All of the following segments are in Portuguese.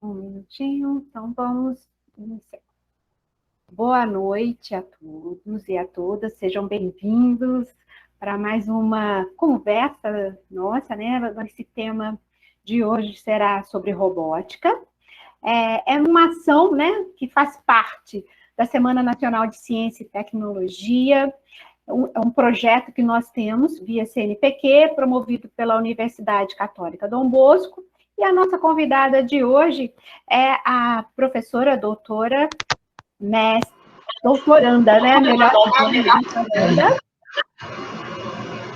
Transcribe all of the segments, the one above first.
Um minutinho, então vamos iniciar. Boa noite a todos e a todas, sejam bem-vindos para mais uma conversa nossa, né? Esse tema de hoje será sobre robótica. É uma ação, né, que faz parte da Semana Nacional de Ciência e Tecnologia. É um projeto que nós temos via CNPq, promovido pela Universidade Católica Dom Bosco. E a nossa convidada de hoje é a professora doutora, doutoranda, né? Melhor doutoranda,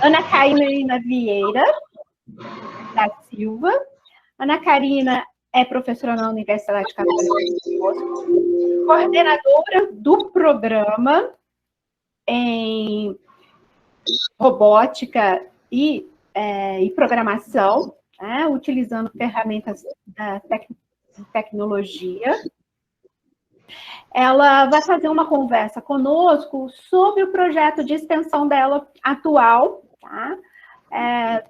Ana Carina Vieira da Silva. Ana Carina é professora na Universidade Católica Dom Bosco, coordenadora do programa em robótica e programação, né, utilizando ferramentas de tecnologia. Ela vai fazer uma conversa conosco sobre o projeto de extensão dela atual, tá?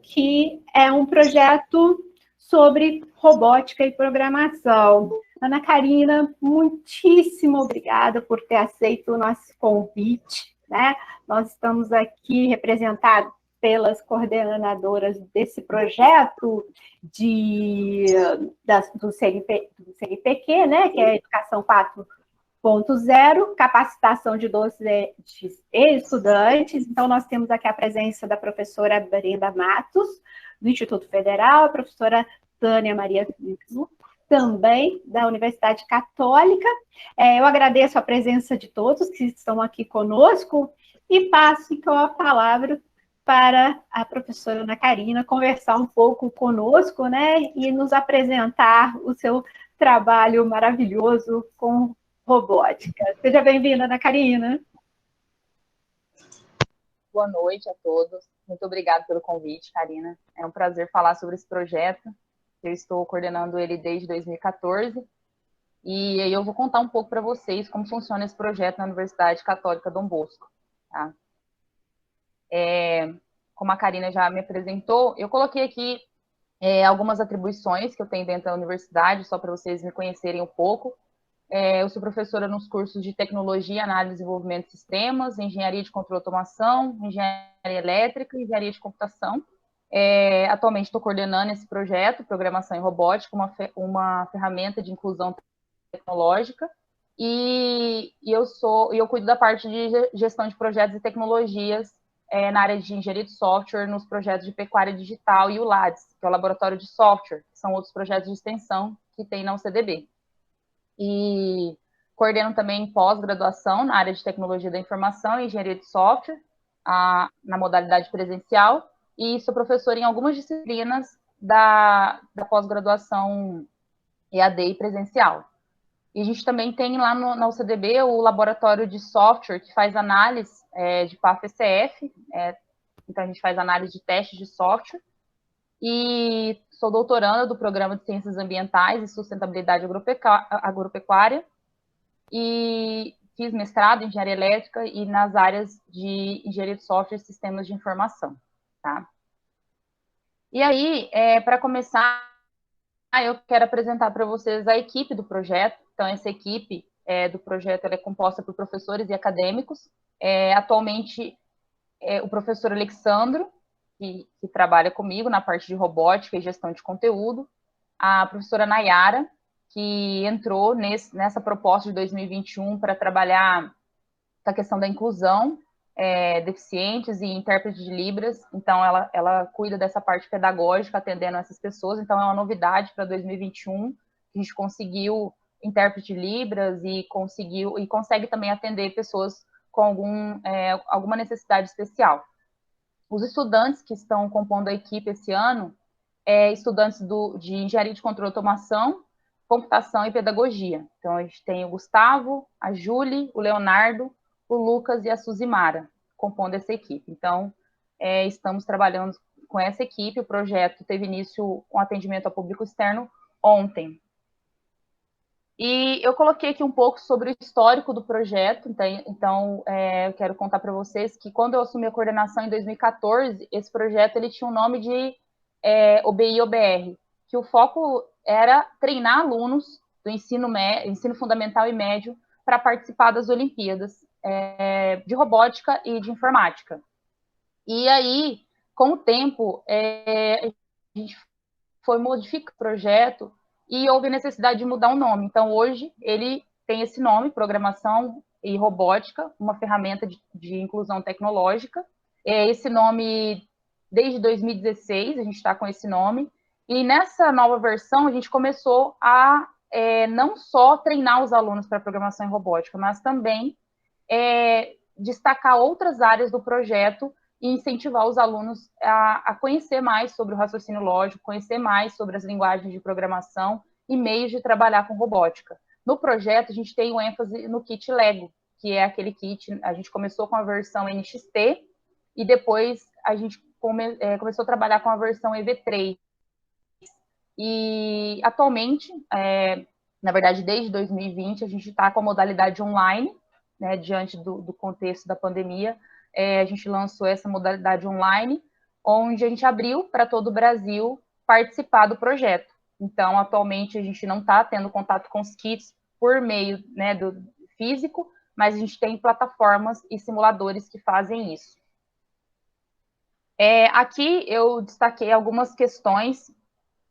Que é um projeto sobre robótica e programação. Ana Carina, muitíssimo obrigada por ter aceito o nosso convite, né? Nós estamos aqui representados pelas coordenadoras desse projeto do CNPq, né? Que é a Educação 4.0, capacitação de docentes e estudantes. Então, nós temos aqui a presença da professora Brenda Matos, do Instituto Federal, a professora Tânia Maria Fixo, também da Universidade Católica. Eu agradeço a presença de todos que estão aqui conosco e passo, então, a palavra para a professora Ana Carina conversar um pouco conosco, né, e nos apresentar o seu trabalho maravilhoso com robótica. Seja bem-vinda, Ana Carina. Boa noite a todos. Muito obrigada pelo convite, Karina. É um prazer falar sobre esse projeto. Eu estou coordenando ele desde 2014 e aí eu vou contar um pouco para vocês como funciona esse projeto na Universidade Católica Dom Bosco. Tá? Como a Karina já me apresentou, eu coloquei aqui algumas atribuições que eu tenho dentro da universidade, só para vocês me conhecerem um pouco. Eu sou professora nos cursos de Tecnologia, Análise e Desenvolvimento de Sistemas, Engenharia de Controle e Automação, Engenharia Elétrica e Engenharia de Computação. Atualmente estou coordenando esse projeto, Programação em Robótica, uma ferramenta de inclusão tecnológica, e eu cuido da parte de gestão de projetos e tecnologias na área de engenharia de software, nos projetos de pecuária digital e o LADES, que é o Laboratório de Software, que são outros projetos de extensão que tem na UCDB. E coordeno também pós-graduação na área de tecnologia da informação e engenharia de software, na modalidade presencial, e sou professora em algumas disciplinas da pós-graduação EAD e presencial. E a gente também tem lá na UCDB o laboratório de software que faz análise de PAF-ECF, então a gente faz análise de testes de software, e sou doutoranda do Programa de Ciências Ambientais e Sustentabilidade Agropecuária, e fiz mestrado em Engenharia Elétrica e nas áreas de Engenharia de Software e Sistemas de Informação. Tá? E aí, para começar, eu quero apresentar para vocês a equipe do projeto. Então, essa equipe do projeto ela é composta por professores e acadêmicos. Atualmente, o professor Alexandro, que trabalha comigo na parte de robótica e gestão de conteúdo, a professora Nayara, que entrou nessa proposta de 2021 para trabalhar a questão da inclusão, deficientes e intérpretes de Libras. Então, ela cuida dessa parte pedagógica, atendendo essas pessoas. Então, é uma novidade para 2021, que a gente conseguiu intérprete de Libras e consegue também atender pessoas com alguma necessidade especial. Os estudantes que estão compondo a equipe esse ano, estudantes de Engenharia de Controle e Automação, Computação e Pedagogia. Então, a gente tem o Gustavo, a Júlia, o Leonardo, o Lucas e a Suzimara, compondo essa equipe. Então, estamos trabalhando com essa equipe. O projeto teve início com atendimento ao público externo ontem. E eu coloquei aqui um pouco sobre o histórico do projeto. Então, eu quero contar para vocês que quando eu assumi a coordenação em 2014, esse projeto ele tinha o nome de OBI-OBR, que o foco era treinar alunos do ensino fundamental e médio para participar das Olimpíadas de robótica e de informática. E aí, com o tempo, a gente foi modificando o projeto e houve necessidade de mudar o nome. Então, hoje, ele tem esse nome, Programação e Robótica, uma ferramenta de inclusão tecnológica. Esse nome, desde 2016, a gente está com esse nome. E nessa nova versão, a gente começou a não só treinar os alunos para programação e robótica, mas também destacar outras áreas do projeto e incentivar os alunos a conhecer mais sobre o raciocínio lógico, conhecer mais sobre as linguagens de programação e meios de trabalhar com robótica. No projeto, a gente tem o ênfase no kit Lego, que é aquele kit, a gente começou com a versão NXT e depois a gente começou a trabalhar com a versão EV3. E atualmente, na verdade, desde 2020, a gente está com a modalidade online, né, diante do contexto da pandemia. A gente lançou essa modalidade online, onde a gente abriu para todo o Brasil participar do projeto. Então, atualmente, a gente não está tendo contato com os kits por meio, né, do físico, mas a gente tem plataformas e simuladores que fazem isso. Aqui eu destaquei algumas questões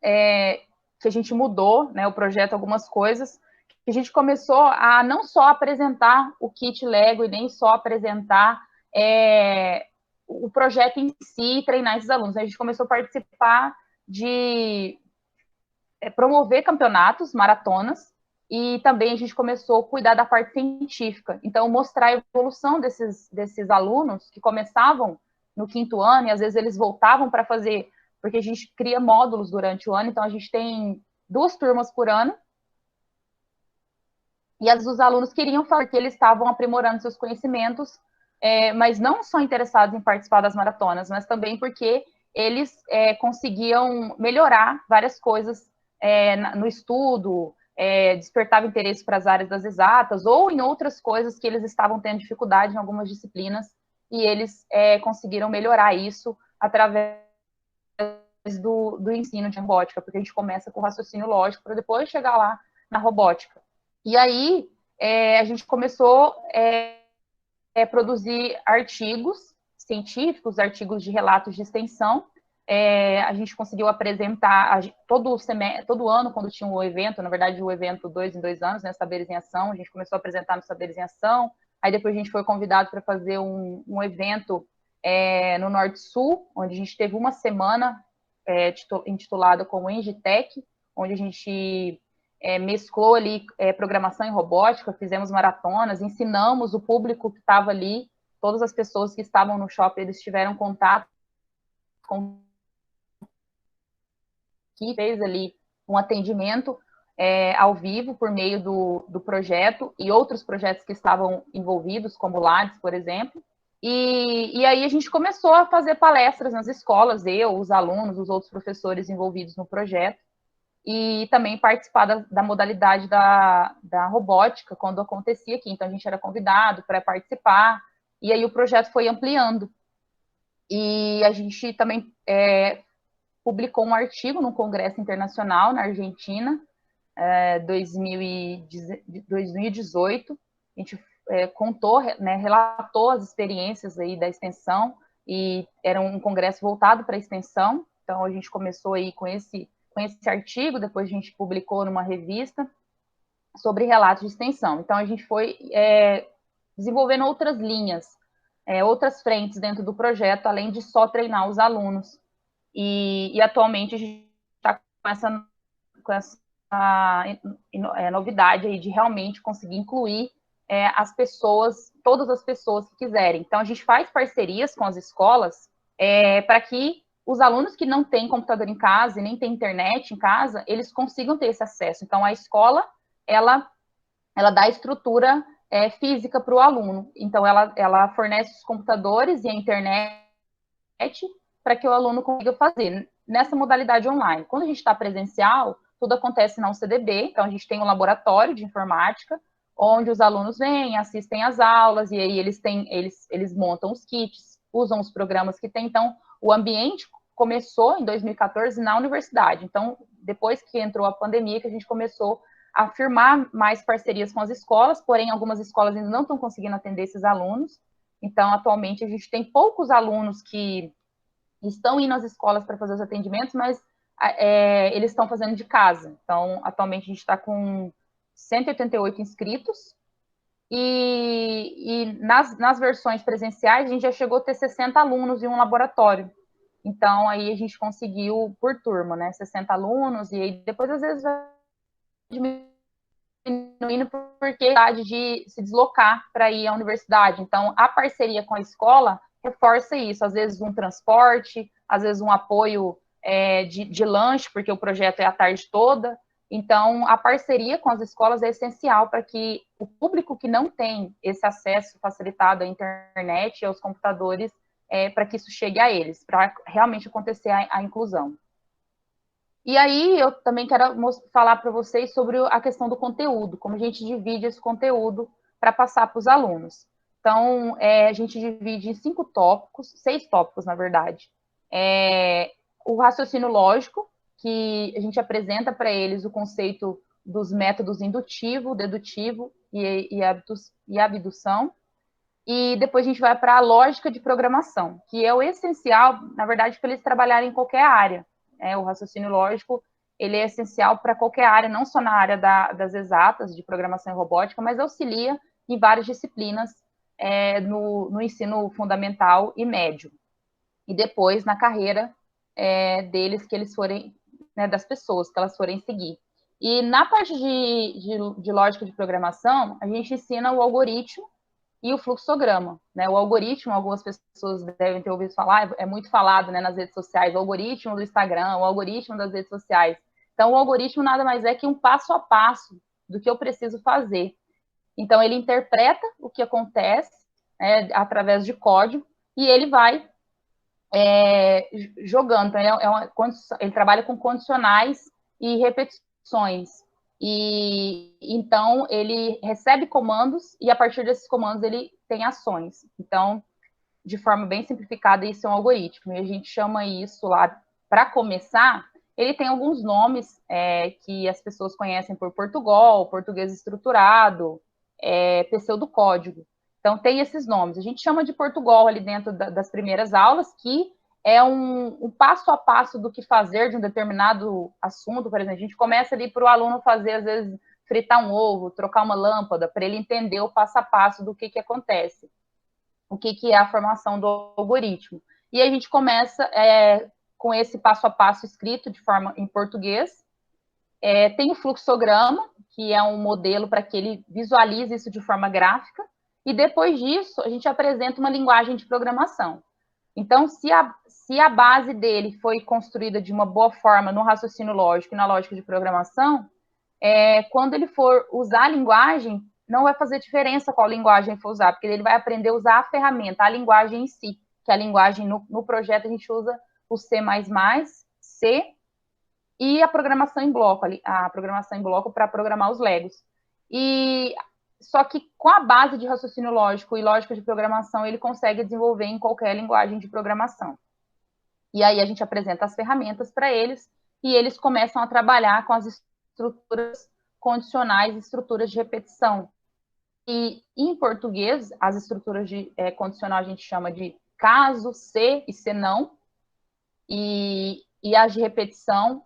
que a gente mudou, né, o projeto, algumas coisas, que a gente começou a não só apresentar o kit Lego e nem só apresentar o projeto em si e treinar esses alunos. A gente começou a participar de promover campeonatos, maratonas, e também a gente começou a cuidar da parte científica. Então, mostrar a evolução desses alunos que começavam no 5º ano, e às vezes eles voltavam para fazer, porque a gente cria módulos durante o ano, então a gente tem 2 turmas por ano, e às vezes os alunos queriam falar que eles estavam aprimorando seus conhecimentos, mas não só interessados em participar das maratonas, mas também porque eles conseguiam melhorar várias coisas no estudo, despertava interesse para as áreas das exatas, ou em outras coisas que eles estavam tendo dificuldade em algumas disciplinas, e eles conseguiram melhorar isso através do ensino de robótica, porque a gente começa com o raciocínio lógico para depois chegar lá na robótica. E aí a gente começou a produzir artigos científicos, artigos de relatos de extensão. A gente conseguiu apresentar todo ano, quando tinha um evento, na verdade o evento 2 em 2 anos, né, Saberes em Ação, a gente começou a apresentar no Saberes em Ação, aí depois a gente foi convidado para fazer um evento no Norte-Sul, onde a gente teve uma semana intitulada como Engitech, onde a gente mesclou ali programação e robótica, fizemos maratonas, ensinamos o público que estava ali, todas as pessoas que estavam no shopping, eles tiveram contato com que fez ali um atendimento ao vivo por meio do projeto e outros projetos que estavam envolvidos, como o LADES, por exemplo. E aí a gente começou a fazer palestras nas escolas, eu, os alunos, os outros professores envolvidos no projeto, e também participar da modalidade da robótica, quando acontecia aqui. Então, a gente era convidado para participar, e aí o projeto foi ampliando. E a gente também publicou um artigo no Congresso Internacional, na Argentina, 2018. A gente contou, né, relatou as experiências aí da extensão, e era um congresso voltado para a extensão. Então, a gente começou aí com esse artigo, depois a gente publicou numa revista sobre relatos de extensão. Então, a gente foi desenvolvendo outras linhas, outras frentes dentro do projeto, além de só treinar os alunos. E atualmente a gente está com essa novidade aí de realmente conseguir incluir as pessoas, todas as pessoas que quiserem. Então, a gente faz parcerias com as escolas para que os alunos que não têm computador em casa e nem têm internet em casa, eles consigam ter esse acesso. Então, a escola, ela dá a estrutura física para o aluno. Então, ela fornece os computadores e a internet para que o aluno consiga fazer nessa modalidade online. Quando a gente está presencial, tudo acontece na UCDB, então a gente tem um laboratório de informática, onde os alunos vêm, assistem às aulas, e aí eles montam os kits, usam os programas que tem. Então, o ambiente começou em 2014 na universidade. Então, depois que entrou a pandemia, que a gente começou a firmar mais parcerias com as escolas, porém, algumas escolas ainda não estão conseguindo atender esses alunos. Então, atualmente, a gente tem poucos alunos que estão indo às escolas para fazer os atendimentos, mas eles estão fazendo de casa. Então, atualmente, a gente está com 188 inscritos, e nas versões presenciais, a gente já chegou a ter 60 alunos em um laboratório. Então, aí a gente conseguiu por turma, né? 60 alunos, e aí depois, às vezes, vai diminuindo porque a idade de se deslocar para ir à universidade. Então, a parceria com a escola reforça isso. Às vezes, um transporte, às vezes, um apoio de lanche, porque o projeto é a tarde toda. Então, a parceria com as escolas é essencial para que o público que não tem esse acesso facilitado à internet e aos computadores, para que isso chegue a eles, para realmente acontecer a inclusão. E aí, eu também quero falar para vocês sobre a questão do conteúdo, como a gente divide esse conteúdo para passar para os alunos. Então, a gente divide em 5 tópicos, 6 tópicos, na verdade. O raciocínio lógico, que a gente apresenta para eles o conceito dos métodos indutivo, dedutivo e abdução. E depois a gente vai para a lógica de programação, que é o essencial, na verdade, para eles trabalharem em qualquer área. O raciocínio lógico, ele é essencial para qualquer área, não só na área das exatas, de programação e robótica, mas auxilia em várias disciplinas no ensino fundamental e médio. E depois na carreira deles, que eles forem, né, das pessoas que elas forem seguir. E na parte de lógica de programação, a gente ensina o algoritmo e o fluxograma, né? O algoritmo, algumas pessoas devem ter ouvido falar, é muito falado, né, nas redes sociais, o algoritmo do Instagram, o algoritmo das redes sociais. Então, o algoritmo nada mais é que um passo a passo do que eu preciso fazer. Então, ele interpreta o que acontece através de código e ele vai jogando. Então, ele trabalha com condicionais e repetições. E então ele recebe comandos e a partir desses comandos ele tem ações. Então, de forma bem simplificada, isso é um algoritmo. E a gente chama isso lá, para começar, ele tem alguns nomes que as pessoas conhecem por Portugal, português estruturado, pseudocódigo. Então, tem esses nomes. A gente chama de Portugal ali dentro das primeiras aulas, que é um passo a passo do que fazer de um determinado assunto. Por exemplo, a gente começa ali para o aluno fazer, às vezes, fritar um ovo, trocar uma lâmpada, para ele entender o passo a passo do que acontece, o que é a formação do algoritmo. E a gente começa com esse passo a passo escrito de forma em português. Tem o fluxograma, que é um modelo para que ele visualize isso de forma gráfica, e depois disso a gente apresenta uma linguagem de programação. Então, se a base dele foi construída de uma boa forma no raciocínio lógico e na lógica de programação, quando ele for usar a linguagem, não vai fazer diferença qual linguagem for usar, porque ele vai aprender a usar a ferramenta, a linguagem em si, que a linguagem no projeto a gente usa o C++, C, e a programação em bloco para programar os Legos. Só que com a base de raciocínio lógico e lógica de programação, ele consegue desenvolver em qualquer linguagem de programação. E aí a gente apresenta as ferramentas para eles, e eles começam a trabalhar com as estruturas condicionais e estruturas de repetição. E em português, as estruturas de condicional a gente chama de caso, se e se não, e as de repetição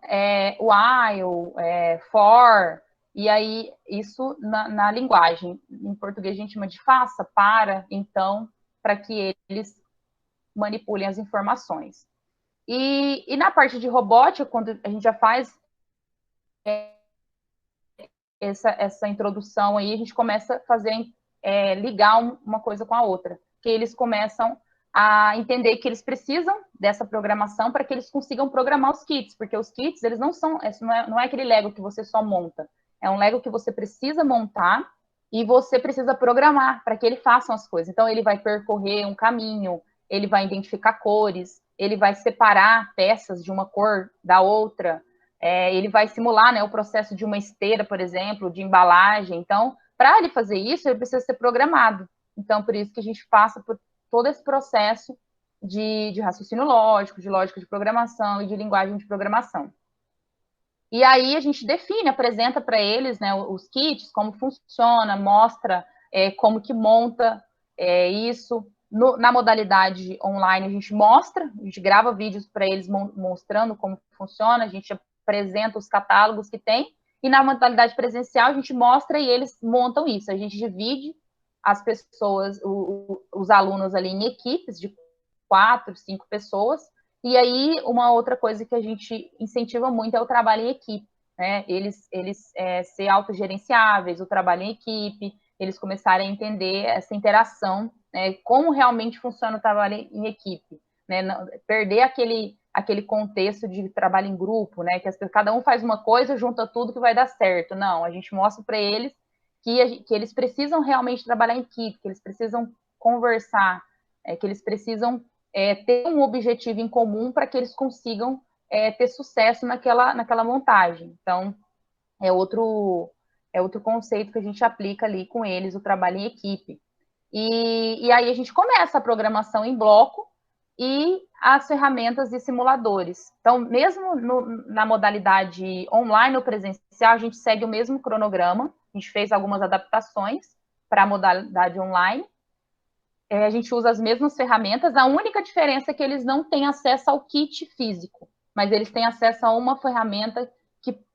o while, for, e aí isso na linguagem. Em português a gente chama de faça, para, então, para que eles manipulem as informações. E na parte de robótica, quando a gente já faz essa introdução aí, a gente começa a fazer, ligar uma coisa com a outra, que eles começam a entender que eles precisam dessa programação para que eles consigam programar os kits, porque os kits, eles não são, não é aquele Lego que você só monta, é um Lego que você precisa montar e você precisa programar para que ele faça as coisas. Então, ele vai percorrer um caminho, ele vai identificar cores, ele vai separar peças de uma cor da outra, ele vai simular, né, o processo de uma esteira, por exemplo, de embalagem. Então, para ele fazer isso, ele precisa ser programado. Então, por isso que a gente passa por todo esse processo de raciocínio lógico, de lógica de programação e de linguagem de programação. E aí a gente define, apresenta para eles, né, os kits, como funciona, mostra como que monta isso. Na modalidade online, a gente grava vídeos para eles mostrando como funciona, a gente apresenta os catálogos que tem, e na modalidade presencial a gente mostra e eles montam isso. A gente divide as pessoas, os alunos ali em equipes de 4, 5 pessoas, e aí uma outra coisa que a gente incentiva muito é o trabalho em equipe, né? Eles ser autogerenciáveis, o trabalho em equipe, eles começarem a entender essa interação, né? Como realmente funciona o trabalho em equipe, né? Perder aquele contexto de trabalho em grupo, né? Que cada um faz uma coisa, junta tudo que vai dar certo. Não, a gente mostra para eles que eles precisam realmente trabalhar em equipe, que eles precisam conversar, que eles precisam ter um objetivo em comum para que eles consigam ter sucesso naquela montagem. Então, é outro conceito que a gente aplica ali com eles, o trabalho em equipe. E aí a gente começa a programação em bloco e as ferramentas e simuladores. Então, mesmo na modalidade online ou presencial, a gente segue o mesmo cronograma, a gente fez algumas adaptações para a modalidade online, a gente usa as mesmas ferramentas, a única diferença é que eles não têm acesso ao kit físico, mas eles têm acesso a uma ferramenta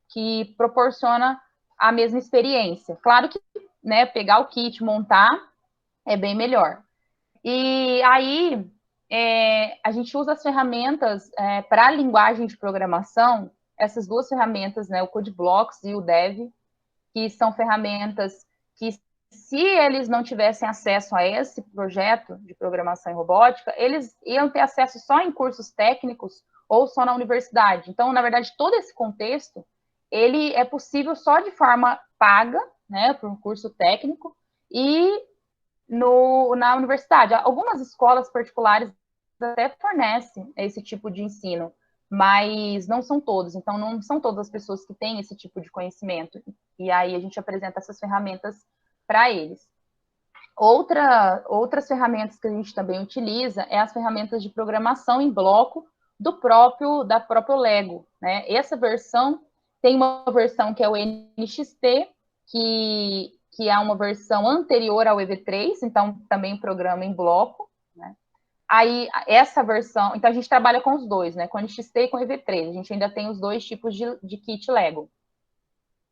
que proporciona a mesma experiência. Claro que, né, pegar o kit, montar, é bem melhor. E aí, a gente usa as ferramentas para a linguagem de programação, essas duas ferramentas, né, o CodeBlocks e o Dev, que são ferramentas que, se eles não tivessem acesso a esse projeto de programação em robótica, eles iam ter acesso só em cursos técnicos ou só na universidade. Então, na verdade, todo esse contexto, ele é possível só de forma paga, né, para um curso técnico, e na universidade. Algumas escolas particulares até fornecem esse tipo de ensino, mas não são todos. Então, não são todas as pessoas que têm esse tipo de conhecimento. E aí a gente apresenta essas ferramentas para eles. Outras ferramentas que a gente também utiliza é as ferramentas de programação em bloco da próprio Lego, né? Essa versão tem uma versão que é o NXT, que é uma versão anterior ao EV3, então também programa em bloco, né? Aí, essa versão... Então, a gente trabalha com os dois, né? Com o NXT e com o EV3. A gente ainda tem os dois tipos de kit Lego.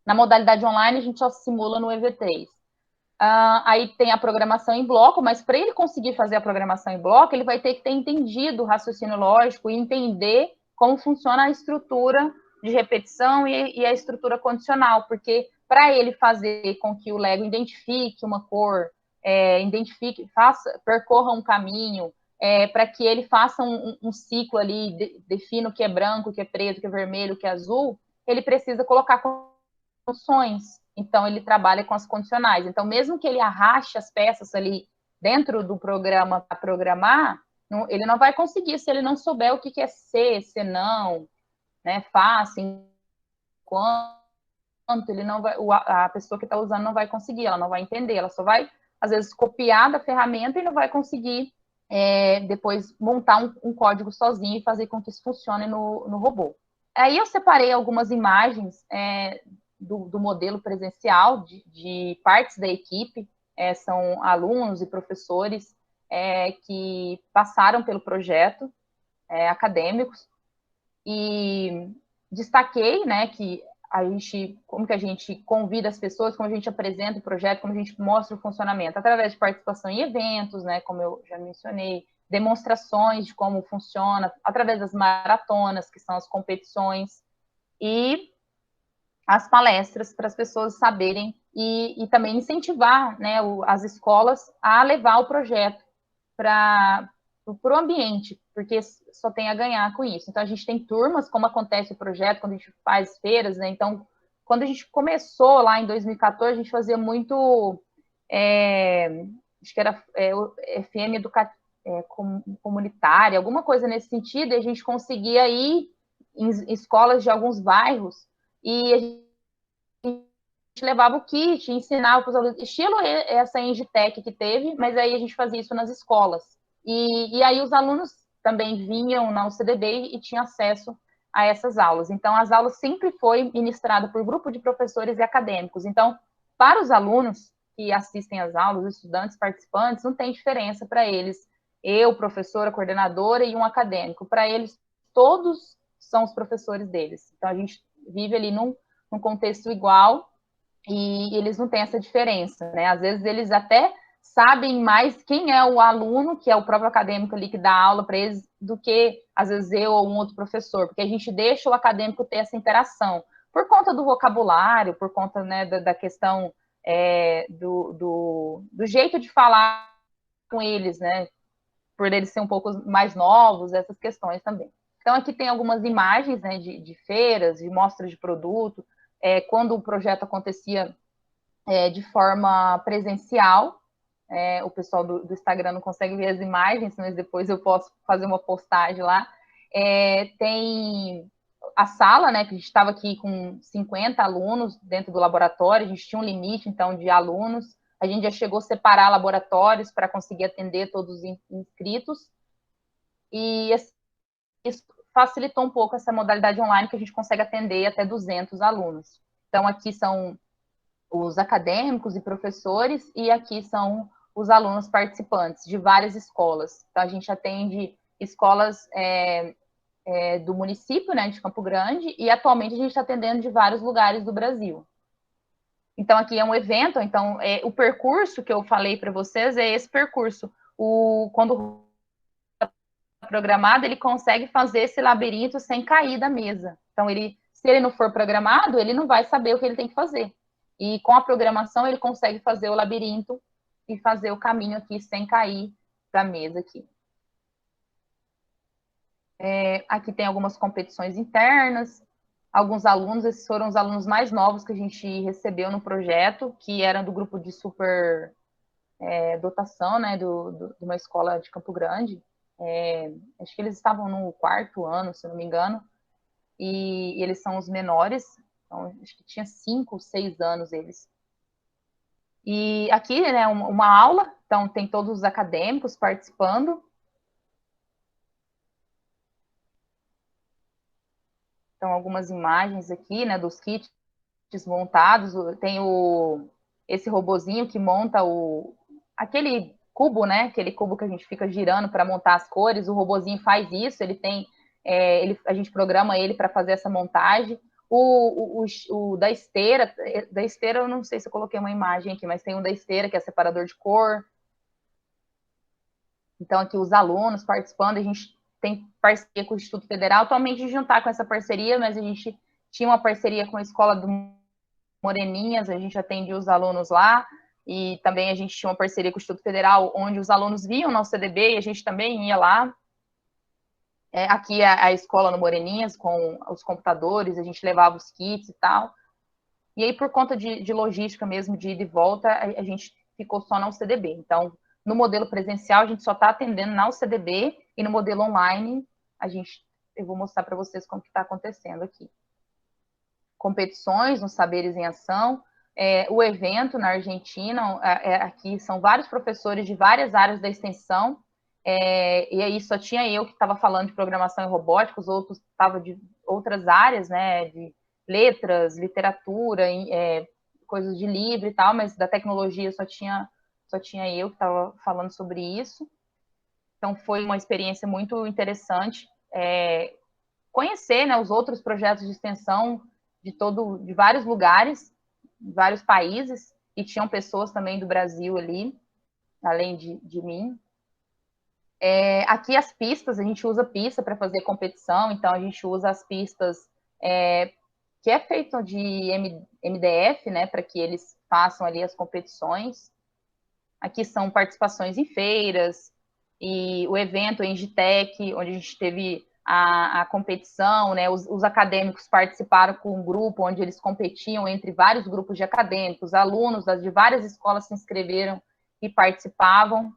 Na modalidade online, a gente só simula no EV3. Aí tem a programação em bloco, mas para ele conseguir fazer a programação em bloco, ele vai ter que ter entendido o raciocínio lógico e entender como funciona a estrutura de repetição e a estrutura condicional, porque para ele fazer com que o Lego identifique uma cor, percorra um caminho, para que ele faça um ciclo ali, defina o que é branco, o que é preto, o que é vermelho, o que é azul, ele precisa colocar condições. Então, ele trabalha com as condicionais. Então, mesmo que ele arraste as peças ali dentro do programa para programar, ele não vai conseguir se ele não souber o que é ser, se não, né, fácil, quanto, ele não vai, a pessoa que está usando não vai conseguir, ela não vai entender, ela só vai, às vezes, copiar da ferramenta e não vai conseguir depois montar um código sozinho e fazer com que isso funcione no robô. Aí eu separei algumas imagens do modelo presencial de partes da equipe, são alunos e professores que passaram pelo projeto, acadêmicos, e destaquei, né, que como que a gente convida as pessoas, como a gente apresenta o projeto, como a gente mostra o funcionamento, através de participação em eventos, né, como eu já mencionei, demonstrações de como funciona, através das maratonas, que são as competições, e as palestras para as pessoas saberem e também incentivar, né, as escolas a levar o projeto para o ambiente, porque só tem a ganhar com isso. Então, a gente tem turmas, como acontece o projeto, quando a gente faz feiras, né? Então, quando a gente começou lá em 2014, a gente fazia muito, acho que era o FM comunitária, alguma coisa nesse sentido, e a gente conseguia ir em escolas de alguns bairros e a gente levava o kit, ensinava para os alunos, estilo essa Engitec que teve, mas aí a gente fazia isso nas escolas. E aí os alunos também vinham na UCDB e tinham acesso a essas aulas. Então, as aulas sempre foi ministrada por grupo de professores e acadêmicos. Então, para os alunos que assistem às aulas, os estudantes, participantes, não tem diferença para eles. Eu, professora, coordenadora e um acadêmico. Para eles, todos são os professores deles. Então, a gente vive ali num contexto igual e eles não têm essa diferença, né? Às vezes, eles até sabem mais quem é o aluno, que é o próprio acadêmico ali que dá aula para eles, do que, às vezes, eu ou um outro professor, porque a gente deixa o acadêmico ter essa interação, por conta do vocabulário, por conta, né, da questão do jeito de falar com eles, né, por eles serem um pouco mais novos, essas questões também. Então, aqui tem algumas imagens, né, de feiras, de mostras de produto, quando o projeto acontecia de forma presencial. O pessoal do Instagram não consegue ver as imagens, mas depois eu posso fazer uma postagem lá. Tem a sala, né, que a gente estava aqui com 50 alunos dentro do laboratório, a gente tinha um limite, então, de alunos. A gente já chegou a separar laboratórios para conseguir atender todos os inscritos. E isso facilitou um pouco essa modalidade online, que a gente consegue atender até 200 alunos. Então, aqui são os acadêmicos e professores, e aqui são os alunos participantes de várias escolas. Então, a gente atende escolas do município, né, de Campo Grande, e atualmente a gente está atendendo de vários lugares do Brasil. Então, aqui é um evento, então, o percurso que eu falei para vocês é esse percurso. Quando programado, ele consegue fazer esse labirinto sem cair da mesa. Então, se ele não for programado, ele não vai saber o que ele tem que fazer. E com a programação, ele consegue fazer o labirinto e fazer o caminho aqui sem cair da mesa aqui. Aqui tem algumas competições internas. Alguns alunos, esses foram os alunos mais novos que a gente recebeu no projeto, que eram do grupo de super dotação, né, de uma escola de Campo Grande. Acho que eles estavam no 4º ano, se não me engano, e eles são os menores, então, acho que tinha 5 ou 6 anos eles. E aqui, né, uma aula, então tem todos os acadêmicos participando. Então, algumas imagens aqui, né, dos kits montados. Tem esse robozinho que monta aquele cubo, né, aquele cubo que a gente fica girando para montar as cores. O robozinho faz isso, a gente programa ele para fazer essa montagem. O da esteira eu não sei se eu coloquei uma imagem aqui, mas tem um da esteira, que é separador de cor. Então, aqui os alunos participando, a gente tem parceria com o Instituto Federal. Atualmente, a gente não está com essa parceria, mas a gente tinha uma parceria com a Escola do Moreninhas, a gente atendia os alunos lá, e também a gente tinha uma parceria com o Instituto Federal, onde os alunos vinham na UCDB e a gente também ia lá. Aqui a escola no Moreninhas, com os computadores, a gente levava os kits e tal. E aí, por conta de logística mesmo, de ida e volta, a gente ficou só na UCDB. Então, no modelo presencial, a gente só está atendendo na UCDB, e no modelo online, eu vou mostrar para vocês como que está acontecendo aqui. Competições nos Saberes em Ação. O evento na Argentina, aqui são vários professores de várias áreas da extensão, e aí só tinha eu que estava falando de programação e robótica, os outros estavam de outras áreas, né, de letras, literatura, coisas de livro e tal, mas da tecnologia só tinha eu que estava falando sobre isso. Então, foi uma experiência muito interessante conhecer, né, os outros projetos de extensão de vários lugares, vários países, e tinham pessoas também do Brasil ali, além de mim. Aqui as pistas, a gente usa pista para fazer competição, então a gente usa as pistas que é feito de MDF, né, para que eles façam ali as competições. Aqui são participações em feiras, e o evento Engitec, onde a gente teve a competição, né, os acadêmicos participaram com um grupo onde eles competiam entre vários grupos de acadêmicos, alunos de várias escolas se inscreveram e participavam.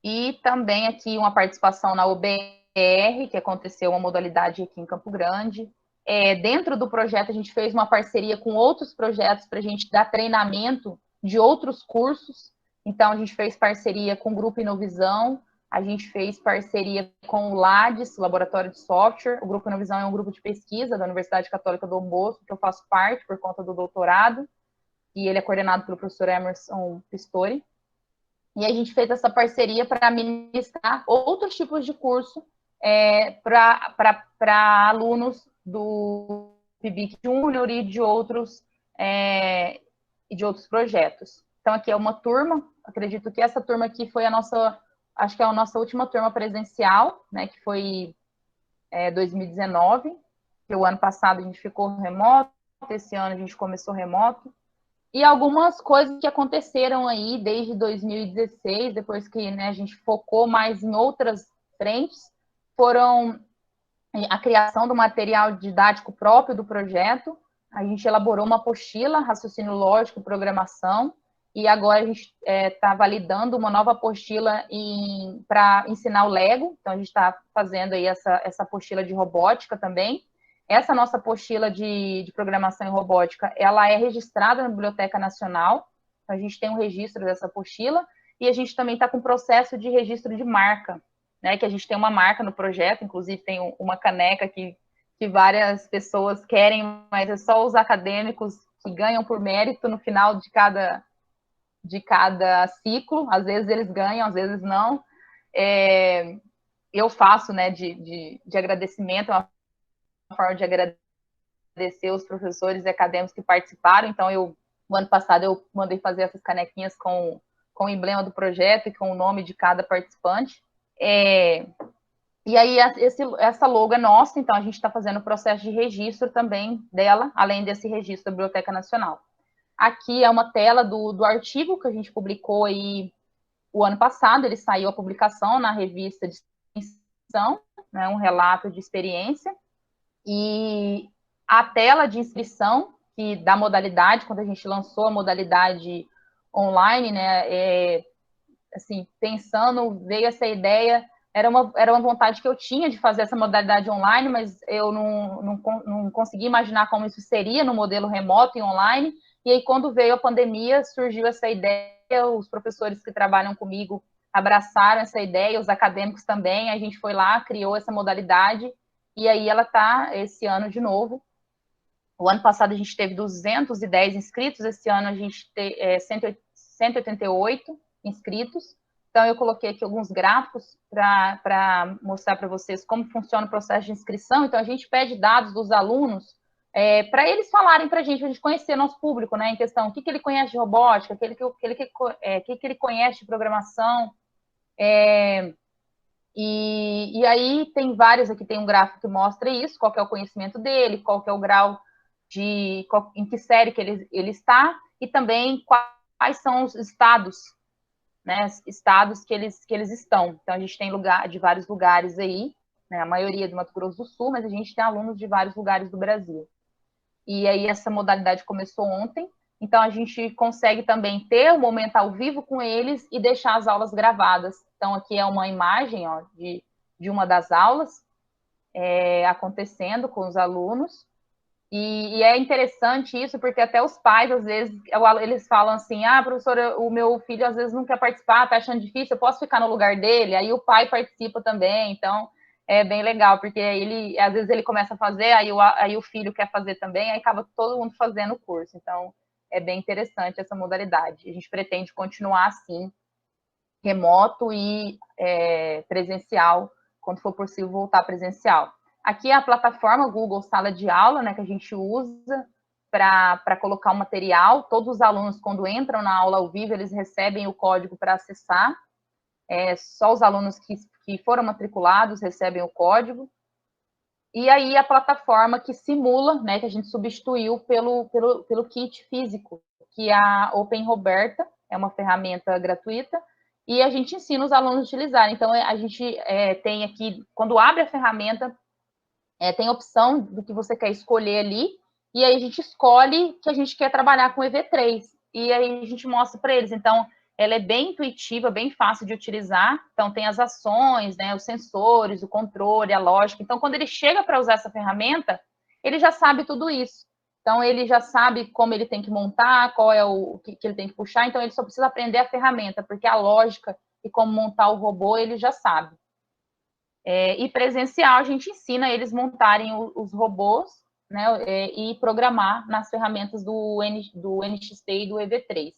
E também aqui uma participação na OBR, que aconteceu uma modalidade aqui em Campo Grande. Dentro do projeto, a gente fez uma parceria com outros projetos para a gente dar treinamento de outros cursos. Então, a gente fez parceria com o Grupo Inovisão, A gente fez parceria com o LADES, Laboratório de Software. O Grupo Inovisão é um grupo de pesquisa da Universidade Católica Dom Bosco, que eu faço parte por conta do doutorado, e ele é coordenado pelo professor Emerson Pistori. E a gente fez essa parceria para ministrar outros tipos de curso para alunos do PIBIC Júnior e de outros projetos. Então, aqui é uma turma, acredito que essa turma aqui foi acho que é a nossa última turma presencial, né, que foi 2019, que o ano passado a gente ficou remoto, esse ano a gente começou remoto. E algumas coisas que aconteceram aí desde 2016, depois que, né, a gente focou mais em outras frentes, foram a criação do material didático próprio do projeto. A gente elaborou uma apostila, raciocínio lógico e programação, e agora a gente está validando uma nova apostila para ensinar o Lego. Então, a gente está fazendo aí essa apostila de robótica também. Essa nossa apostila de programação em robótica, ela é registrada na Biblioteca Nacional. Então, a gente tem um registro dessa apostila e a gente também está com o processo de registro de marca, né? Que a gente tem uma marca no projeto, inclusive tem uma caneca que várias pessoas querem, mas é só os acadêmicos que ganham por mérito no final de cada ciclo. Às vezes eles ganham, às vezes não. Eu faço, né, de agradecimento, uma forma de agradecer os professores e acadêmicos que participaram. Então, no ano passado, eu mandei fazer essas canequinhas com o emblema do projeto e com o nome de cada participante. E aí, essa logo é nossa, então a gente está fazendo o processo de registro também dela, além desse registro da Biblioteca Nacional. Aqui é uma tela do artigo que a gente publicou aí o ano passado, ele saiu a publicação na revista de extensão, né, um relato de experiência. E a tela de inscrição, que da modalidade, quando a gente lançou a modalidade online, né, assim, pensando, veio essa ideia, era uma vontade que eu tinha de fazer essa modalidade online, mas eu não consegui imaginar como isso seria no modelo remoto e online. E aí, quando veio a pandemia, surgiu essa ideia, os professores que trabalham comigo abraçaram essa ideia, os acadêmicos também, a gente foi lá, criou essa modalidade, e aí ela está esse ano de novo. O ano passado a gente teve 210 inscritos, esse ano a gente tem 188 inscritos. Então, eu coloquei aqui alguns gráficos para mostrar para vocês como funciona o processo de inscrição. Então, a gente pede dados dos alunos para eles falarem para a gente conhecer nosso público, né, em questão, o que ele conhece de robótica, o que ele conhece de programação. E aí tem vários, aqui tem um gráfico que mostra isso, qual que é o conhecimento dele, qual que é o grau em que série que ele está, e também quais são os estados, né, estados que eles estão. Então, a gente tem de vários lugares aí, né, a maioria do Mato Grosso do Sul, mas a gente tem alunos de vários lugares do Brasil. E aí, essa modalidade começou ontem, então a gente consegue também ter um momento ao vivo com eles e deixar as aulas gravadas. Então, aqui é uma imagem, ó, de uma das aulas acontecendo com os alunos. E é interessante isso, porque até os pais, às vezes, eles falam assim, professora, o meu filho às vezes não quer participar, tá achando difícil, eu posso ficar no lugar dele? Aí o pai participa também, então é bem legal, porque às vezes ele começa a fazer, aí o filho quer fazer também, aí acaba todo mundo fazendo o curso. Então, é bem interessante essa modalidade. A gente pretende continuar assim, remoto e presencial, quando for possível voltar presencial. Aqui é a plataforma Google Sala de Aula, né, que a gente usa para colocar o material. Todos os alunos, quando entram na aula ao vivo, eles recebem o código para acessar. Só os alunos que foram matriculados recebem o código. E aí a plataforma que simula, né, que a gente substituiu pelo kit físico, que é a Open Roberta, é uma ferramenta gratuita, e a gente ensina os alunos a utilizar. Então, a gente tem aqui, quando abre a ferramenta, tem a opção do que você quer escolher ali, e aí a gente escolhe que a gente quer trabalhar com EV3, e aí a gente mostra para eles. Então, ela é bem intuitiva, bem fácil de utilizar, então tem as ações, né, os sensores, o controle, a lógica. Então, quando ele chega para usar essa ferramenta, ele já sabe tudo isso. Então, ele já sabe como ele tem que montar, qual é o que ele tem que puxar, então ele só precisa aprender a ferramenta, porque a lógica e como montar o robô, ele já sabe. E presencial, a gente ensina eles montarem os robôs, né, e programar nas ferramentas do NXT e do EV3.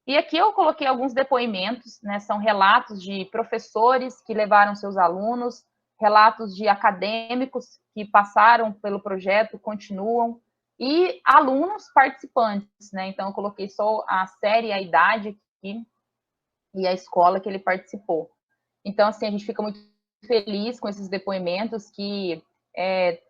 E aqui eu coloquei alguns depoimentos, né, são relatos de professores que levaram seus alunos, relatos de acadêmicos que passaram pelo projeto, continuam, e alunos participantes, né? Então eu coloquei só a série, a idade aqui e a escola que ele participou. Então, assim, a gente fica muito feliz com esses depoimentos, que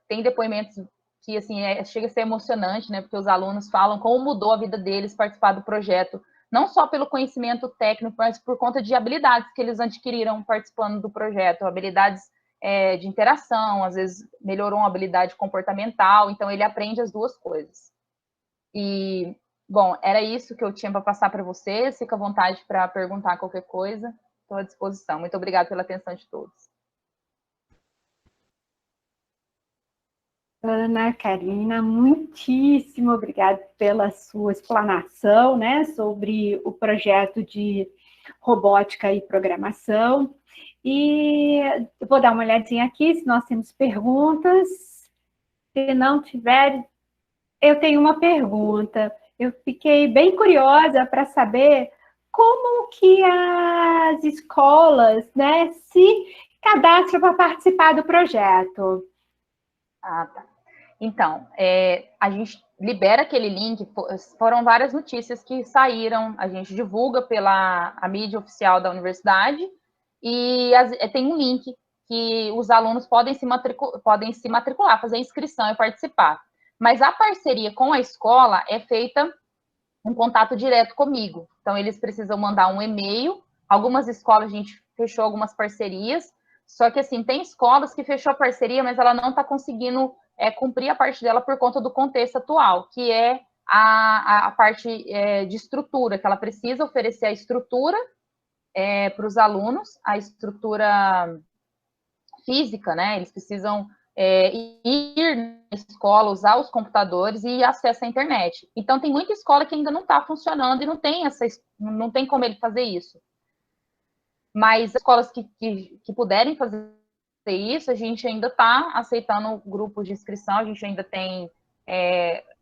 tem depoimentos que, assim, chega a ser emocionante, né? Porque os alunos falam como mudou a vida deles participar do projeto, não só pelo conhecimento técnico, mas por conta de habilidades que eles adquiriram participando do projeto, habilidades de interação, às vezes melhorou uma habilidade comportamental, então ele aprende as duas coisas. E, bom, era isso que eu tinha para passar para vocês, fica à vontade para perguntar qualquer coisa, estou à disposição. Muito obrigada pela atenção de todos. Ana Karina, muitíssimo obrigada pela sua explanação, né, sobre o projeto de robótica e programação. E eu vou dar uma olhadinha aqui, se nós temos perguntas. Se não tiver, eu tenho uma pergunta. Eu fiquei bem curiosa para saber como que as escolas, né, se cadastram para participar do projeto. Ah, tá. Então, a gente libera aquele link, foram várias notícias que saíram, a gente divulga pela a mídia oficial da universidade, e tem um link que os alunos podem se matricular, fazer inscrição e participar. Mas a parceria com a escola é feita um contato direto comigo. Então, eles precisam mandar um e-mail. Algumas escolas, a gente fechou algumas parcerias, só que, assim, tem escolas que fechou a parceria, mas ela não está conseguindo cumprir a parte dela por conta do contexto atual, que é a parte de estrutura, que ela precisa oferecer a estrutura para os alunos, a estrutura física, né? Eles precisam ir na escola, usar os computadores e acesso à internet. Então, tem muita escola que ainda não está funcionando e não tem como ele fazer isso. Mas as escolas que puderem fazer isso, a gente ainda está aceitando grupos de inscrição, a gente ainda tem,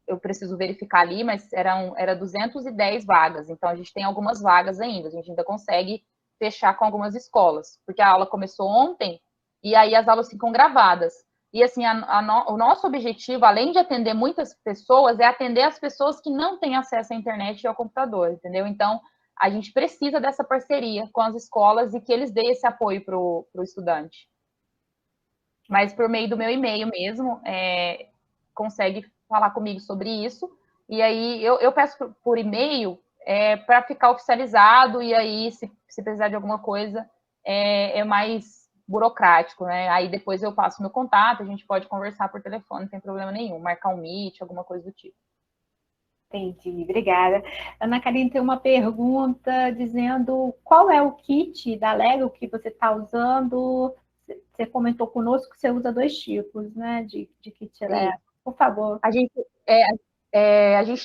eu preciso verificar ali, mas era 210 vagas, então a gente tem algumas vagas ainda, a gente ainda consegue fechar com algumas escolas, porque a aula começou ontem, e aí as aulas ficam gravadas. E assim, o nosso objetivo, além de atender muitas pessoas, é atender as pessoas que não têm acesso à internet e ao computador, entendeu? Então, a gente precisa dessa parceria com as escolas e que eles deem esse apoio para o estudante. Mas por meio do meu e-mail mesmo, consegue falar comigo sobre isso. E aí eu peço por e-mail para ficar oficializado, e aí, se precisar de alguma coisa, é mais burocrático, né? Aí depois eu passo meu contato, a gente pode conversar por telefone, não tem problema nenhum, marcar um meet, alguma coisa do tipo. Entendi, obrigada. Ana Karina tem uma pergunta dizendo qual é o kit da Lego que você está usando. Você comentou conosco que você usa 2 tipos, né, de kit Lego. Por favor. A gente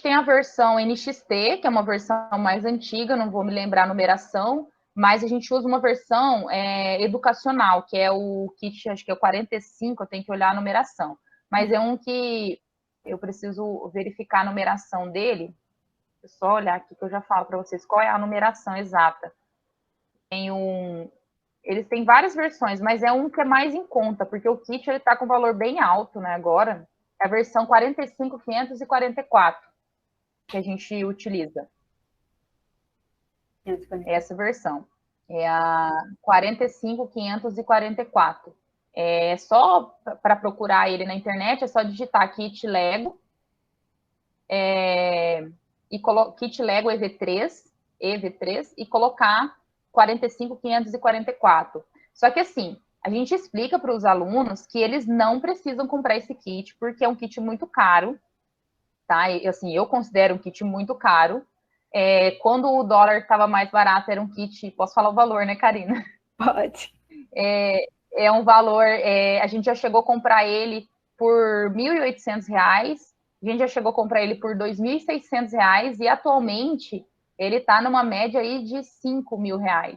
tem a versão NXT, que é uma versão mais antiga, não vou me lembrar a numeração, mas a gente usa uma versão educacional, que é o kit, acho que é o 45, eu tenho que olhar a numeração. Mas é um que eu preciso verificar a numeração dele. Deixa eu só olhar aqui que eu já falo para vocês qual é a numeração exata. Eles têm várias versões, mas é um que é mais em conta, porque o kit está com valor bem alto, né, agora. É a versão 45.544 que a gente utiliza. Essa versão. É a 45.544. Só para procurar ele na internet, é só digitar kit Lego kit Lego EV3 e colocar 45.544. Só que assim, a gente explica para os alunos que eles não precisam comprar esse kit, porque é um kit muito caro, tá? E, assim, eu considero um kit muito caro. Quando o dólar estava mais barato, era um kit... Posso falar o valor, né, Karina? Pode. É um valor... a gente já chegou a comprar ele por R$ 1.800, a gente já chegou a comprar ele por R$ 2.600, e atualmente ele está numa média aí de R$ 5.000.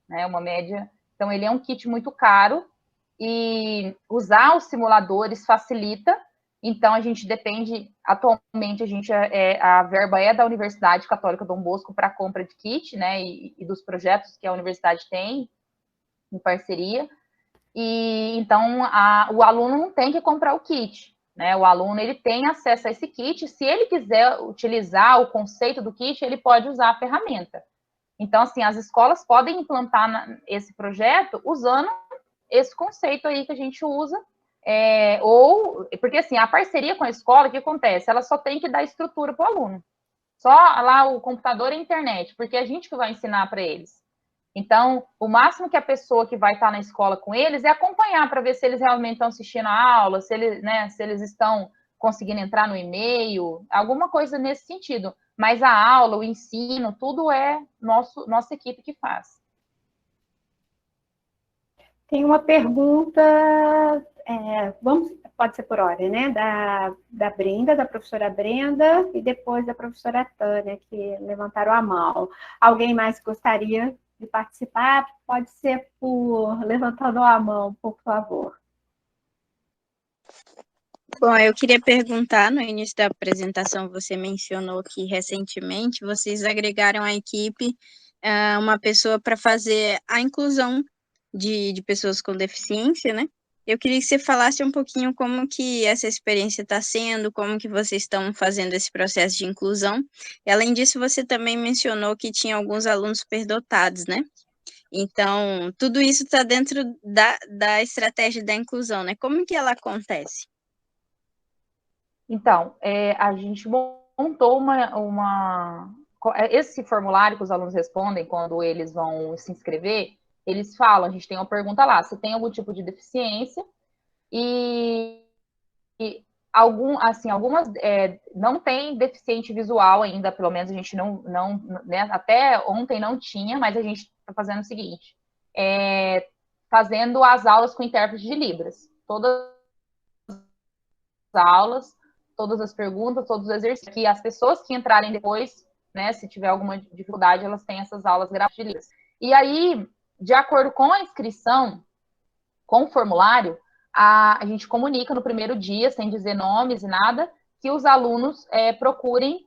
né? Uma média. Então, ele é um kit muito caro e usar os simuladores facilita. Então, a gente depende, atualmente, a verba é da Universidade Católica Dom Bosco para compra de kit, né? E dos projetos que a universidade tem em parceria. E então o aluno não tem que comprar o kit, né? O aluno ele tem acesso a esse kit. Se ele quiser utilizar o conceito do kit, ele pode usar a ferramenta. Então, assim, as escolas podem implantar esse projeto usando esse conceito aí que a gente usa, porque assim, a parceria com a escola, o que acontece? Ela só tem que dar estrutura para o aluno. Só lá o computador e a internet, porque é a gente que vai ensinar para eles. Então, o máximo que a pessoa que vai estar na escola com eles é acompanhar para ver se eles realmente estão assistindo a aula, se eles estão conseguindo entrar no e-mail, alguma coisa nesse sentido. Mas a aula, o ensino, tudo é nossa equipe que faz. Tem uma pergunta, pode ser por ordem, né? Da Brenda, da professora Brenda, e depois da professora Tânia, que levantaram a mão. Alguém mais gostaria de participar? Pode ser por levantando a mão, por favor. Bom, eu queria perguntar, no início da apresentação, você mencionou que recentemente vocês agregaram à equipe uma pessoa para fazer a inclusão de pessoas com deficiência, né? Eu queria que você falasse um pouquinho como que essa experiência está sendo, como que vocês estão fazendo esse processo de inclusão. E, além disso, você também mencionou que tinha alguns alunos superdotados, né? Então, tudo isso está dentro da estratégia da inclusão, né? Como que ela acontece? Então, a gente montou esse formulário que os alunos respondem quando eles vão se inscrever, eles falam, a gente tem uma pergunta lá, se tem algum tipo de deficiência e algumas não tem deficiente visual ainda, pelo menos a gente não né, até ontem não tinha, mas a gente está fazendo o seguinte, fazendo as aulas com intérprete de Libras, todas as aulas, todas as perguntas, todos os exercícios, que as pessoas que entrarem depois, né, se tiver alguma dificuldade, elas têm essas aulas gratuitas de Libras. E aí, de acordo com a inscrição, com o formulário, a gente comunica no primeiro dia, sem dizer nomes e nada, que os alunos procurem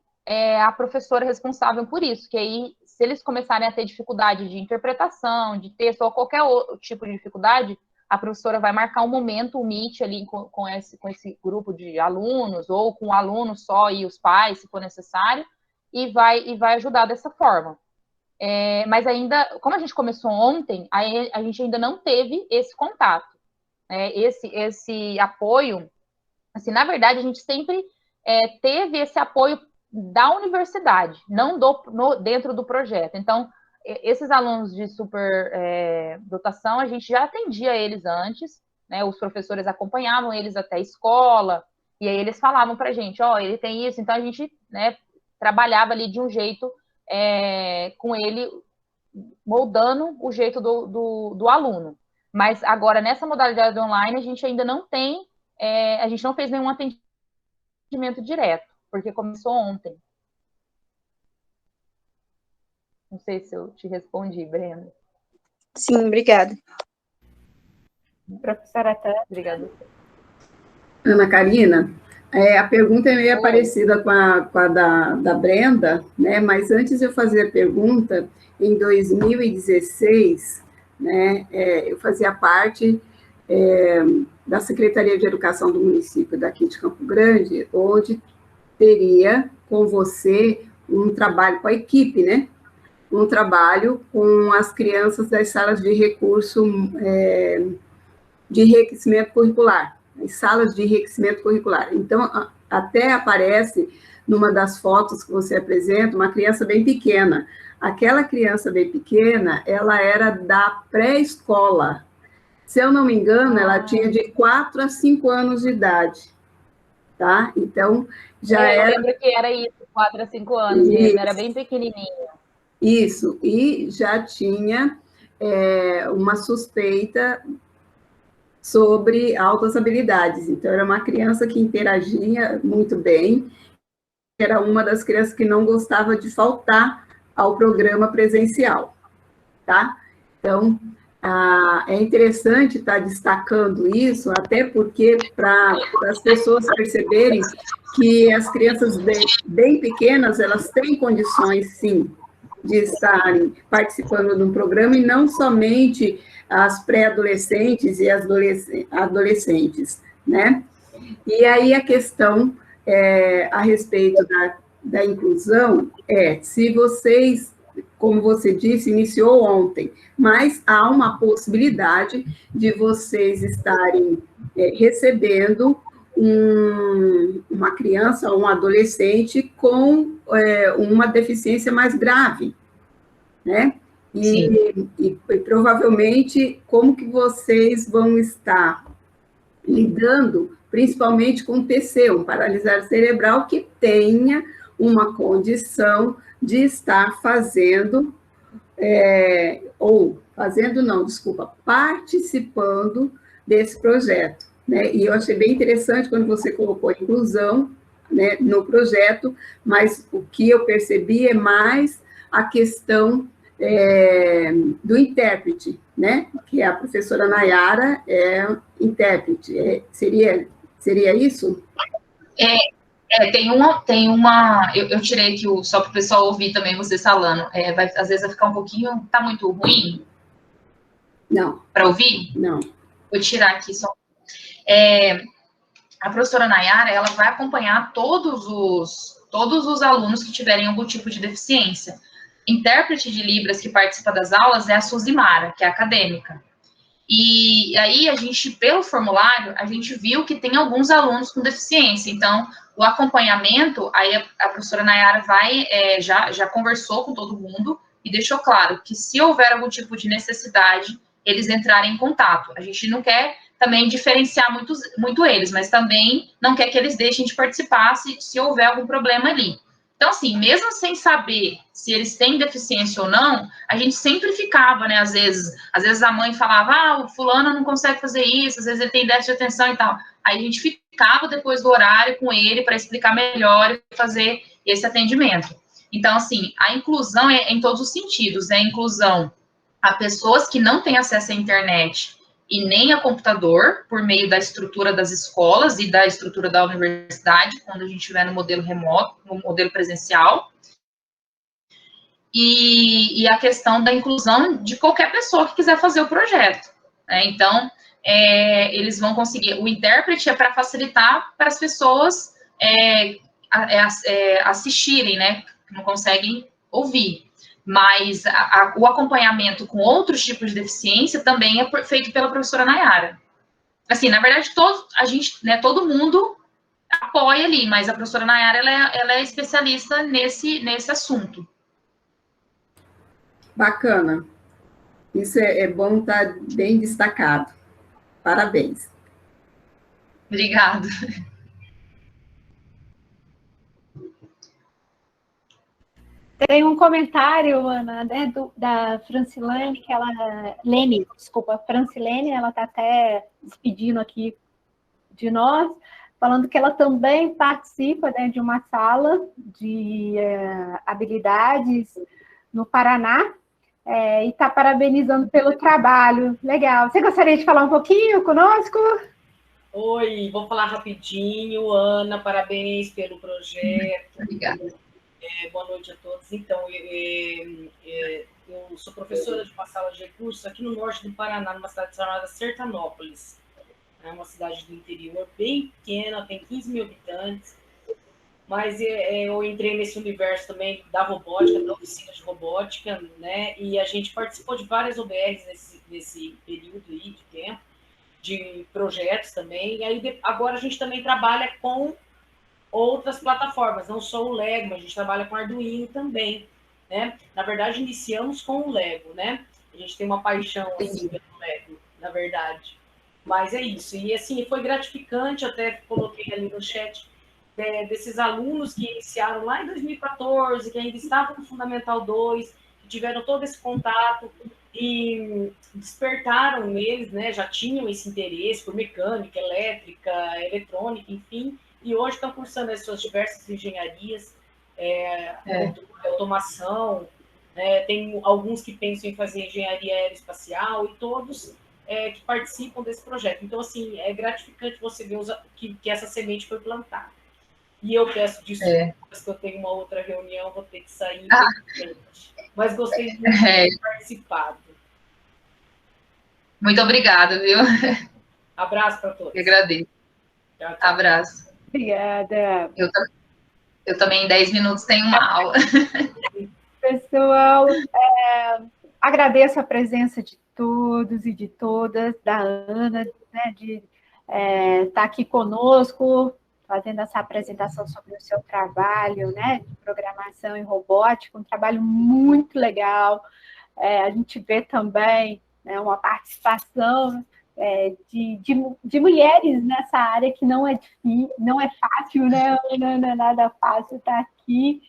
a professora responsável por isso, que aí, se eles começarem a ter dificuldade de interpretação, de texto ou qualquer outro tipo de dificuldade, a professora vai marcar um momento, o Meet ali com esse grupo de alunos, ou com o aluno só e os pais, se for necessário, e vai ajudar dessa forma. Mas ainda, como a gente começou ontem, a gente ainda não teve esse contato, né? Esse apoio, assim, na verdade, a gente sempre teve esse apoio da universidade, não dentro do projeto. Então, esses alunos de superdotação, a gente já atendia eles antes, né? Os professores acompanhavam eles até a escola, e aí eles falavam para a gente, ele tem isso, então a gente, né, trabalhava ali de um jeito com ele, moldando o jeito do aluno. Mas agora, nessa modalidade online, a gente ainda não tem, a gente não fez nenhum atendimento direto, porque começou ontem. Não sei se eu te respondi, Brenda. Sim, obrigada. Professora Tânia. Obrigada. Ana Karina, a pergunta é meio parecida com a da Brenda, né? Mas antes de eu fazer a pergunta, em 2016, né, eu fazia parte da Secretaria de Educação do município daqui de Campo Grande, onde teria com você um trabalho com a equipe, né? Um trabalho com as crianças das salas de recurso de enriquecimento curricular, as salas de enriquecimento curricular. Então, até aparece numa das fotos que você apresenta, uma criança bem pequena. Aquela criança bem pequena, ela era da pré-escola. Se eu não me engano, ela tinha de 4 a 5 anos de idade, tá? Então, eu lembro que era isso, 4 a 5 anos mesmo, era bem pequenininha. Isso, e já tinha uma suspeita sobre altas habilidades. Então, era uma criança que interagia muito bem, era uma das crianças que não gostava de faltar ao programa presencial, tá? Então, é interessante estar destacando isso, até porque para as pessoas perceberem que as crianças bem pequenas, elas têm condições, sim, de estarem participando de um programa, e não somente as pré-adolescentes e as adolescentes, né? E aí a questão a respeito da inclusão se vocês, como você disse, iniciou ontem, mas há uma possibilidade de vocês estarem recebendo uma criança ou um adolescente com uma deficiência mais grave, né? E provavelmente, como que vocês vão estar lidando, principalmente com TC, um paralisado cerebral que tenha uma condição de estar participando desse projeto, né? E eu achei bem interessante quando você colocou a inclusão, né, no projeto, mas o que eu percebi é mais a questão do intérprete, né? Que a professora Nayara é intérprete. Seria isso? Eu tirei aqui só para o pessoal ouvir também vocês falando. Às vezes vai ficar um pouquinho, tá muito ruim? Não. Para ouvir? Não. Vou tirar aqui só. A professora Nayara, ela vai acompanhar todos os alunos que tiverem algum tipo de deficiência. Intérprete de Libras que participa das aulas é a Suzimara, que é acadêmica. E aí, pelo formulário, a gente viu que tem alguns alunos com deficiência. Então, o acompanhamento, aí a professora Nayara já conversou com todo mundo e deixou claro que se houver algum tipo de necessidade, eles entrarem em contato. A gente não quer também diferenciar muito eles, mas também não quer que eles deixem de participar se houver algum problema ali. Então, assim, mesmo sem saber se eles têm deficiência ou não, a gente sempre ficava, né, às vezes a mãe falava, o fulano não consegue fazer isso, às vezes ele tem déficit de atenção e tal. Aí a gente ficava depois do horário com ele para explicar melhor e fazer esse atendimento. Então, assim, a inclusão é em todos os sentidos, né, inclusão a pessoas que não têm acesso à internet e nem a computador, por meio da estrutura das escolas e da estrutura da universidade, quando a gente estiver no modelo remoto, no modelo presencial, e a questão da inclusão de qualquer pessoa que quiser fazer o projeto, né? Então, eles vão conseguir, o intérprete é para facilitar para as pessoas assistirem, né, que não conseguem ouvir. Mas o acompanhamento com outros tipos de deficiência também é feito pela professora Nayara. Assim, na verdade, todo mundo apoia ali, mas a professora Nayara, ela é especialista nesse assunto. Bacana. Isso é bom estar bem destacado. Parabéns. Obrigada. Tem um comentário, Ana, né, da Francilene, Francilene, ela está até despedindo aqui de nós, falando que ela também participa, né, de uma sala de habilidades no Paraná, e está parabenizando pelo trabalho. Legal. Você gostaria de falar um pouquinho conosco? Oi, vou falar rapidinho. Ana, parabéns pelo projeto. Obrigada. Boa noite a todos. Então, eu sou professora de uma sala de recursos aqui no norte do Paraná, numa cidade chamada Sertanópolis. É uma cidade do interior bem pequena, tem 15 mil habitantes. Mas eu entrei nesse universo também da robótica, da oficina de robótica, né? E a gente participou de várias OBRs nesse período aí de tempo, de projetos também. E aí, agora a gente também trabalha com outras plataformas, não só o Lego, mas a gente trabalha com Arduino também, né? Na verdade, iniciamos com o Lego, né? A gente tem uma paixão assim, pelo Lego, na verdade. Mas é isso. E assim, foi gratificante, até coloquei ali no chat, desses alunos que iniciaram lá em 2014, que ainda estavam no Fundamental 2, que tiveram todo esse contato e despertaram neles, né? Já tinham esse interesse por mecânica, elétrica, eletrônica, enfim, e hoje estão cursando as suas diversas engenharias, automação, Tem alguns que pensam em fazer engenharia aeroespacial e todos que participam desse projeto. Então, assim, é gratificante você ver que essa semente foi plantada. E eu peço desculpas que eu tenho uma outra reunião, vou ter que sair, mas gostei muito de ter participado. Muito obrigada, viu? Abraço para todos. Eu agradeço. Tchau, tchau. Abraço. Obrigada. Eu também, em 10 minutos, tenho uma aula. Pessoal, agradeço a presença de todos e de todas, da Ana, né, de estar aqui conosco, fazendo essa apresentação sobre o seu trabalho, né, de programação em robótica, um trabalho muito legal. A gente vê também, né, uma participação de mulheres nessa área que não é difícil, não é fácil, né? Não é nada fácil estar aqui,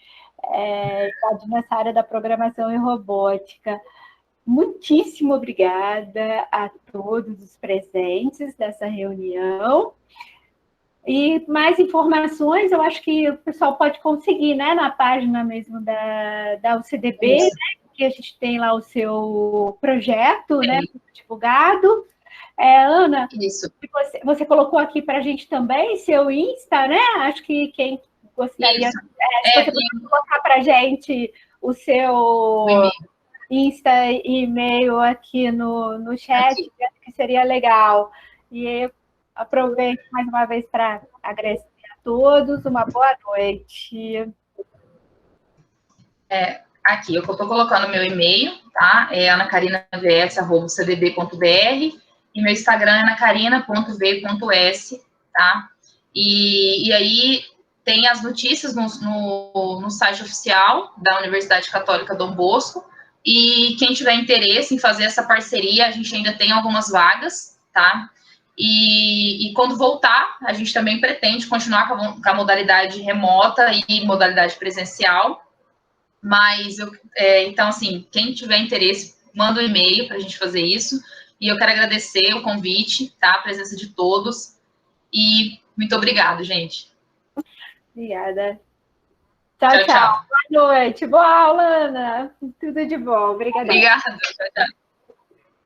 nessa área da programação em robótica. Muitíssimo obrigada a todos os presentes dessa reunião. E mais informações, eu acho que o pessoal pode conseguir, né, na página mesmo da UCDB, né, que a gente tem lá o seu projeto, né, divulgado. Ana, Isso. Você colocou aqui para a gente também seu Insta, né? Acho que quem gostaria... se você puder colocar para a gente o seu Insta e e-mail aqui no chat, acho que seria legal. E aproveito mais uma vez para agradecer a todos. Uma boa noite. Aqui, eu estou colocando meu e-mail, tá? É anacarinavs@cdb.br e meu Instagram é anacarina.v.s, tá? E aí tem as notícias no site oficial da Universidade Católica Dom Bosco, e quem tiver interesse em fazer essa parceria, a gente ainda tem algumas vagas, tá? E quando voltar, a gente também pretende continuar com a modalidade remota e modalidade presencial, mas, então, assim, quem tiver interesse, manda um e-mail para a gente fazer isso. E eu quero agradecer o convite, tá? A presença de todos. E muito obrigado, gente. Obrigada. Tchau, tchau. Boa noite. Boa aula, Ana. Tudo de bom. Obrigada. Obrigada. Tchau, tchau.